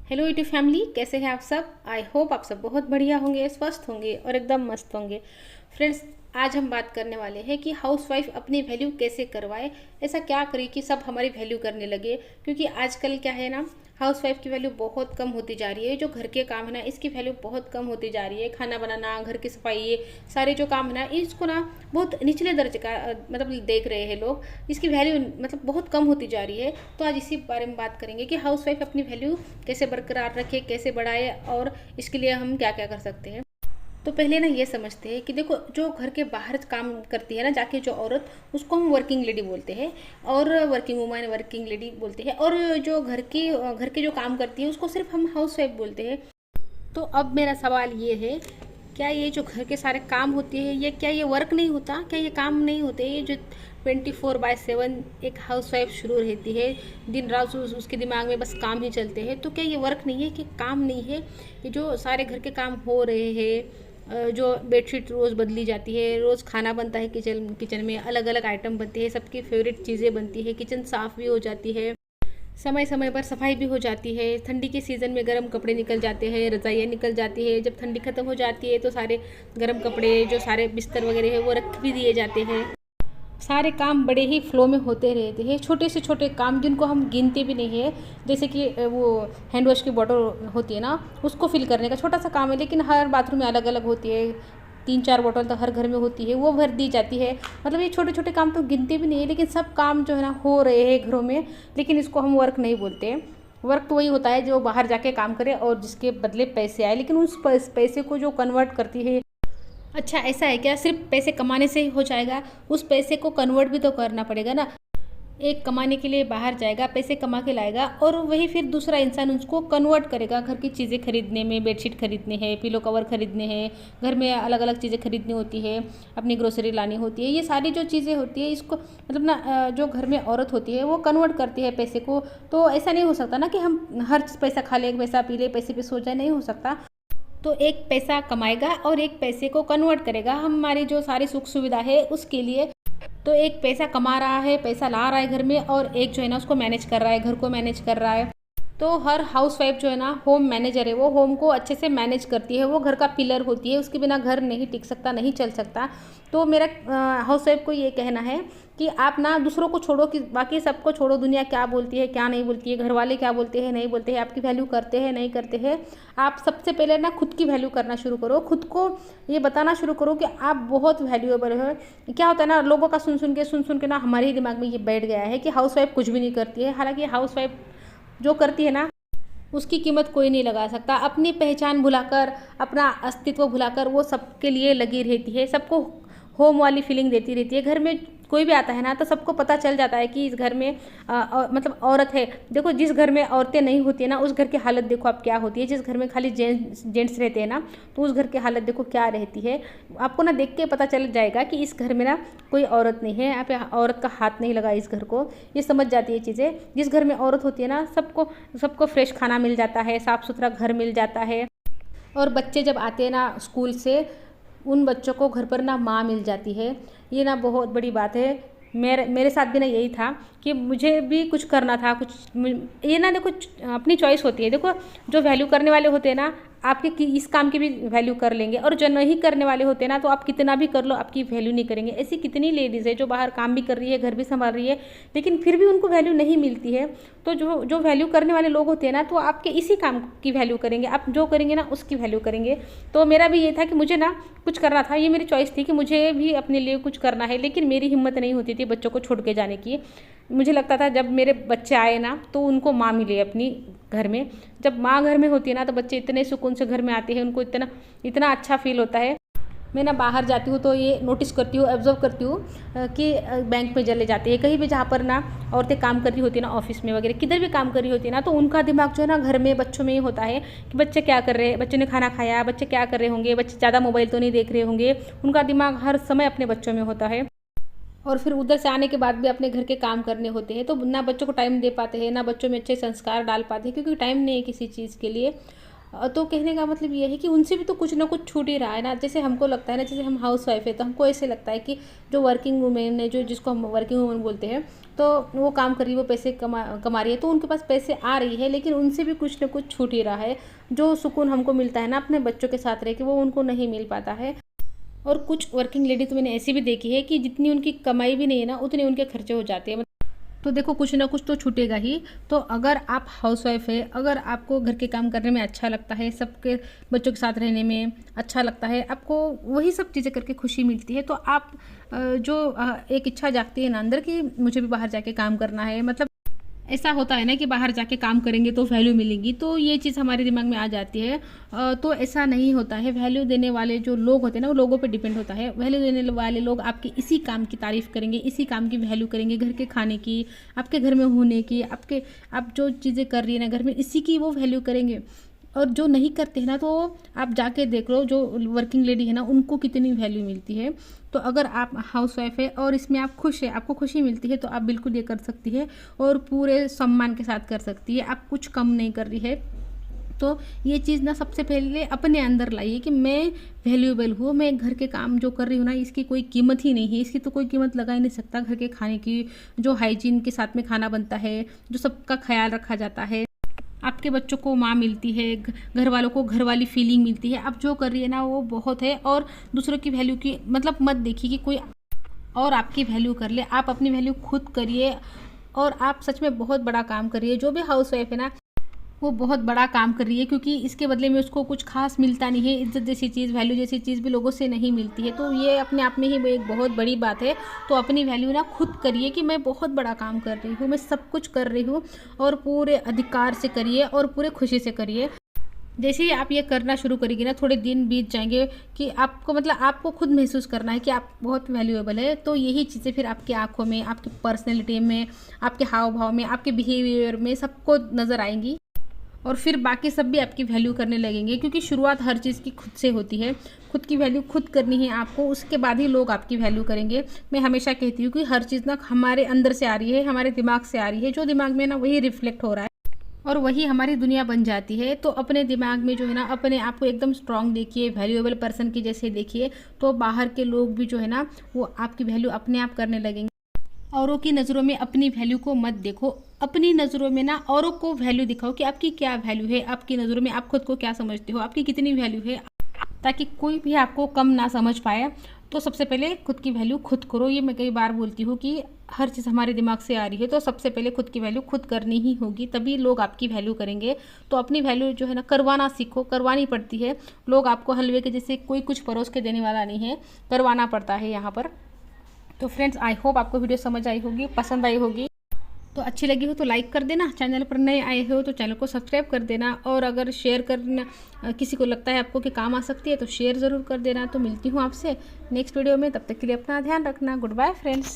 Hello YouTube family, कैसे हैं आप सब। आई होप आप सब बहुत बढ़िया होंगे, स्वस्थ होंगे और एकदम मस्त होंगे। फ्रेंड्स, आज हम बात करने वाले हैं कि हाउसवाइफ अपनी वैल्यू कैसे करवाए। ऐसा क्या करे कि सब हमारी वैल्यू करने लगे, क्योंकि आजकल क्या है ना, हाउसवाइफ की वैल्यू बहुत कम होती जा रही है। जो घर के काम है ना, इसकी वैल्यू बहुत कम होती जा रही है। खाना बनाना, घर की सफाई, ये सारे जो काम है ना, इसको ना बहुत निचले दर्जे का मतलब देख रहे हैं लोग। इसकी वैल्यू मतलब बहुत कम होती जा रही है। तो आज इसी बारे में बात करेंगे कि हाउसवाइफ अपनी वैल्यू कैसे बरकरार रखे, कैसे बढ़ाए, और इसके लिए हम क्या क्या कर सकते हैं। तो पहले ना ये समझते हैं कि देखो, जो घर के बाहर काम करती है ना जाके जो औरत, उसको हम वर्किंग लेडी बोलते हैं, और वर्किंग वुमन वर्किंग लेडी बोलते हैं। और जो घर के जो काम करती है उसको सिर्फ हम हाउस वाइफ बोलते हैं। तो अब मेरा सवाल ये है, क्या ये जो घर के सारे काम होते हैं, ये क्या ये वर्क नहीं होता, क्या ये काम नहीं होते। ये जो 24/7 एक हाउस वाइफ शुरू रहती है, दिन रात उसके दिमाग में बस काम ही चलते हैं, तो क्या ये वर्क नहीं है, कि काम नहीं है। ये जो सारे घर के काम हो रहे हैं, जो बेडशीट रोज़ बदली जाती है, रोज़ खाना बनता है, किचन में अलग अलग आइटम बनते हैं, सबकी फेवरेट चीज़ें बनती है, किचन साफ़ भी हो जाती है, समय समय पर सफाई भी हो जाती है। ठंडी के सीज़न में गर्म कपड़े निकल जाते हैं, रज़ाइयाँ निकल जाती है। जब ठंडी ख़त्म हो जाती है तो सारे गर्म कपड़े, जो सारे बिस्तर वगैरह है, वो रख भी दिए जाते हैं। सारे काम बड़े ही फ्लो में होते रहते हैं। छोटे से छोटे काम जिनको हम गिनते भी नहीं है, जैसे कि वो हैंड वॉश की बॉटल होती है ना, उसको फिल करने का छोटा सा काम है, लेकिन हर बाथरूम में अलग अलग होती है। 3-4 बॉटल तो हर घर में होती है, वो भर दी जाती है। मतलब ये छोटे छोटे काम तो गिनते भी नहीं है, लेकिन सब काम जो है ना हो रहे हैं घरों में, लेकिन इसको हम वर्क नहीं बोलते। वर्क तो वही होता है जो बाहर जाके काम करे और जिसके बदले पैसे आए, लेकिन उस पैसे को जो कन्वर्ट करती है। अच्छा, ऐसा है क्या सिर्फ पैसे कमाने से ही हो जाएगा? उस पैसे को कन्वर्ट भी तो करना पड़ेगा ना। एक कमाने के लिए बाहर जाएगा, पैसे कमा के लाएगा, और वही फिर दूसरा इंसान उसको कन्वर्ट करेगा घर की चीज़ें खरीदने में। बेडशीट खरीदने हैं, पिलो कवर खरीदने हैं, घर में अलग अलग चीज़ें खरीदनी होती है, अपनी ग्रोसरी लानी होती है। ये सारी जो चीज़ें होती है, इसको मतलब ना जो घर में औरत होती है वो कन्वर्ट करती है पैसे को। तो ऐसा नहीं हो सकता ना कि हम हर पैसा खा ले, पैसा पी ले, पैसे पे सो जाए, नहीं हो सकता। तो एक पैसा कमाएगा और एक पैसे को कन्वर्ट करेगा हमारी जो सारी सुख सुविधा है उसके लिए। तो एक पैसा कमा रहा है, पैसा ला रहा है घर में, और एक जो है ना उसको मैनेज कर रहा है, घर को मैनेज कर रहा है। तो हर हाउसवाइफ जो है ना होम मैनेजर है, वो होम को अच्छे से मैनेज करती है, वो घर का पिलर होती है, उसके बिना घर नहीं टिक सकता, नहीं चल सकता। तो मेरा हाउसवाइफ को ये कहना है कि आप ना दूसरों को छोड़ो, कि बाकी सबको छोड़ो, दुनिया क्या बोलती है क्या नहीं बोलती है, घर वाले क्या बोलते हैं नहीं बोलते हैं, आपकी वैल्यू करते हैं नहीं करते हैं। आप सबसे पहले ना खुद की वैल्यू करना शुरू करो, खुद को ये बताना शुरू करो कि आप बहुत वैल्यूएबल हो। क्या होता है ना, लोगों का सुन सुन के ना हमारे ही दिमाग में ये बैठ गया है कि हाउसवाइफ कुछ भी नहीं करती है। हालांकि हाउसवाइफ जो करती है ना, उसकी कीमत कोई नहीं लगा सकता। अपनी पहचान भुलाकर, अपना अस्तित्व भुलाकर वो सबके लिए लगी रहती है, सबको होम वाली फीलिंग देती रहती है। घर में कोई भी आता है ना, तो सबको पता चल जाता है कि इस घर में मतलब औरत है। देखो, जिस घर में औरतें नहीं होती है ना, उस घर की हालत देखो आप क्या होती है। जिस घर में खाली जेंट्स रहते हैं ना, तो उस घर की हालत देखो क्या रहती है। आपको ना देख के पता चल जाएगा कि इस घर में ना कोई औरत नहीं है, यहाँ पे औरत का हाथ नहीं लगा इस घर को। ये समझ जाती है चीज़ें। जिस घर में औरत होती है ना, सबको सबको फ्रेश खाना मिल जाता है, साफ़ सुथरा घर मिल जाता है। और बच्चे जब आते हैं ना स्कूल से, उन बच्चों को घर पर ना माँ मिल जाती है। ये ना बहुत बड़ी बात है। मेरे साथ भी ना यही था कि मुझे भी कुछ करना था, ये ना देखो, अपनी चॉइस होती है। देखो, जो वैल्यू करने वाले होते हैं ना, आपके इस काम की भी वैल्यू कर लेंगे, और जो नहीं करने वाले होते हैं ना, तो आप कितना भी कर लो, आपकी वैल्यू नहीं करेंगे। ऐसी कितनी लेडीज़ है जो बाहर काम भी कर रही है, घर भी संभाल रही है, लेकिन फिर भी उनको वैल्यू नहीं मिलती है। तो जो जो वैल्यू करने वाले लोग होते हैं ना, तो आपके इसी काम की वैल्यू करेंगे, आप जो करेंगे ना उसकी वैल्यू करेंगे। तो मेरा भी ये था कि मुझे ना कुछ करना था, ये मेरी चॉइस थी कि मुझे भी अपने लिए कुछ करना है, लेकिन मेरी हिम्मत नहीं होती थी बच्चों को छोड़ के जाने की। मुझे लगता था जब मेरे बच्चे आए ना, तो उनको माँ मिले अपनी घर में। जब माँ घर में होती है ना, तो बच्चे इतने सुकून से घर में आते हैं, उनको इतना इतना अच्छा फील होता है। मैं ना बाहर जाती हूँ तो ये नोटिस करती हूँ, ऑब्जर्व करती हूँ कि बैंक में चले जाते हैं, कहीं भी जहाँ पर ना औरतें काम कर रही होती है ना, ऑफिस में वगैरह किधर भी काम कर रही होती है ना, तो उनका दिमाग जो है ना घर में बच्चों में ही होता है कि बच्चे क्या कर रहे हैं, बच्चों ने खाना खाया, बच्चे क्या कर रहे होंगे, बच्चे ज़्यादा मोबाइल तो नहीं देख रहे होंगे। उनका दिमाग हर समय अपने बच्चों में होता है। और फिर उधर से आने के बाद भी अपने घर के काम करने होते हैं, तो ना बच्चों को टाइम दे पाते हैं, ना बच्चों में अच्छे संस्कार डाल पाते हैं, क्योंकि टाइम नहीं है किसी चीज़ के लिए। तो कहने का मतलब ये है कि उनसे भी तो कुछ ना कुछ छूट ही रहा है ना। जैसे हमको लगता है ना, जैसे हम हाउस वाइफ है तो हमको ऐसे लगता है कि जो वर्किंग वुमेन है, जो जिसको हम वर्किंग वुमेन बोलते हैं, तो वो काम कर रही है, वो पैसे कमा रही है, तो उनके पास पैसे आ रही है, लेकिन उनसे भी कुछ ना कुछ छूट ही रहा है। जो सुकून हमको मिलता है ना अपने बच्चों के साथ रह के, वो उनको नहीं मिल पाता है। और कुछ वर्किंग लेडी तो मैंने ऐसी भी देखी है कि जितनी उनकी कमाई भी नहीं है ना, उतने उनके खर्चे हो जाते हैं। तो देखो कुछ ना कुछ तो छूटेगा ही। तो अगर आप हाउसवाइफ है, अगर आपको घर के काम करने में अच्छा लगता है, सबके बच्चों के साथ रहने में अच्छा लगता है, आपको वही सब चीज़ें करके खुशी मिलती है, तो आप एक इच्छा जागती है ना अंदर कि मुझे भी बाहर जाके काम करना है। मतलब ऐसा होता है ना कि बाहर जाके काम करेंगे तो वैल्यू मिलेगी, तो ये चीज़ हमारे दिमाग में आ जाती है। तो ऐसा नहीं होता है। वैल्यू देने वाले जो लोग होते हैं ना, वो लोगों पे डिपेंड होता है। वैल्यू देने वाले लोग आपके इसी काम की तारीफ़ करेंगे, इसी काम की वैल्यू करेंगे, घर के खाने की, आपके घर में होने की, आप जो चीज़ें कर रही है ना घर में, इसी की वो वैल्यू करेंगे। और जो नहीं करते हैं ना, तो आप जाके देख लो, जो वर्किंग लेडी है ना, उनको कितनी वैल्यू मिलती है। तो अगर आप हाउस वाइफ है और इसमें आप खुश है, आपको खुशी मिलती है, तो आप बिल्कुल ये कर सकती है और पूरे सम्मान के साथ कर सकती है। आप कुछ कम नहीं कर रही है। तो ये चीज़ ना सबसे पहले अपने अंदर लाइए कि मैं वैल्यूएबल हूँ, मैं घर के काम जो कर रही हूँ ना, इसकी कोई कीमत ही नहीं है, इसकी तो कोई कीमत लगा ही नहीं सकता। घर के खाने की, जो हाइजीन के साथ में खाना बनता है, जो सबका ख्याल रखा जाता है, आपके बच्चों को माँ मिलती है, घर वालों को घर वाली फीलिंग मिलती है। आप जो कर रही है ना, वो बहुत है। और दूसरों की वैल्यू की मतलब मत देखिए कि कोई और आपकी वैल्यू कर ले, आप अपनी वैल्यू खुद करिए। और आप सच में बहुत बड़ा काम करिए। जो भी हाउस वाइफ है ना, वो बहुत बड़ा काम कर रही है, क्योंकि इसके बदले में उसको कुछ खास मिलता नहीं है। इज्जत जैसी चीज़, वैल्यू जैसी चीज़ भी लोगों से नहीं मिलती है। तो ये अपने आप में ही वो एक बहुत बड़ी बात है। तो अपनी वैल्यू ना खुद करिए कि मैं बहुत बड़ा काम कर रही हूँ, मैं सब कुछ कर रही हूँ, और पूरे अधिकार से करिए और पूरे खुशी से करिए। जैसे ही आप ये करना शुरू करेंगे ना, थोड़े दिन बीत जाएंगे कि आपको मतलब आपको खुद महसूस करना है कि आप बहुत वैल्यूएबल है। तो यही चीज़ें फिर आपकी आंखों में, आपकी पर्सनैलिटी में, आपके हाव भाव में, आपके बिहेवियर में सबको नज़र आएंगी। और फिर बाकी सब भी आपकी वैल्यू करने लगेंगे, क्योंकि शुरुआत हर चीज़ की खुद से होती है। खुद की वैल्यू खुद करनी है आपको, उसके बाद ही लोग आपकी वैल्यू करेंगे। मैं हमेशा कहती हूँ कि हर चीज़ ना हमारे अंदर से आ रही है, हमारे दिमाग से आ रही है। जो दिमाग में ना, वही रिफ्लेक्ट हो रहा है और वही हमारी दुनिया बन जाती है। तो अपने दिमाग में जो है ना, अपने आप को एकदम स्ट्रांग देखिए, वैल्यूएबल पर्सन की जैसे देखिए, तो बाहर के लोग भी जो है ना, वो आपकी वैल्यू अपने आप करने लगेंगे। औरों की नज़रों में अपनी वैल्यू को मत देखो, अपनी नज़रों में ना औरों को वैल्यू दिखाओ कि आपकी क्या वैल्यू है, आपकी नज़रों में आप खुद को क्या समझते हो, आपकी कितनी वैल्यू है, ताकि कोई भी आपको कम ना समझ पाए। तो सबसे पहले खुद की वैल्यू खुद करो। ये मैं कई बार बोलती हूँ कि हर चीज़ हमारे दिमाग से आ रही है, तो सबसे पहले खुद की वैल्यू खुद करनी ही होगी, तभी लोग आपकी वैल्यू करेंगे। तो अपनी वैल्यू जो है ना, करवाना सीखो, करवानी पड़ती है। लोग आपको हलवे के जैसे कोई कुछ परोस के देने वाला नहीं है, करवाना पड़ता है यहाँ पर। तो फ्रेंड्स, आई होप आपको वीडियो समझ आई होगी, पसंद आई होगी। तो अच्छी लगी हो तो लाइक कर देना, चैनल पर नए आए हो तो चैनल को सब्सक्राइब कर देना, और अगर शेयर करना किसी को लगता है आपको कि काम आ सकती है, तो शेयर ज़रूर कर देना। तो मिलती हूँ आपसे नेक्स्ट वीडियो में, तब तक के लिए अपना ध्यान रखना। Goodbye friends.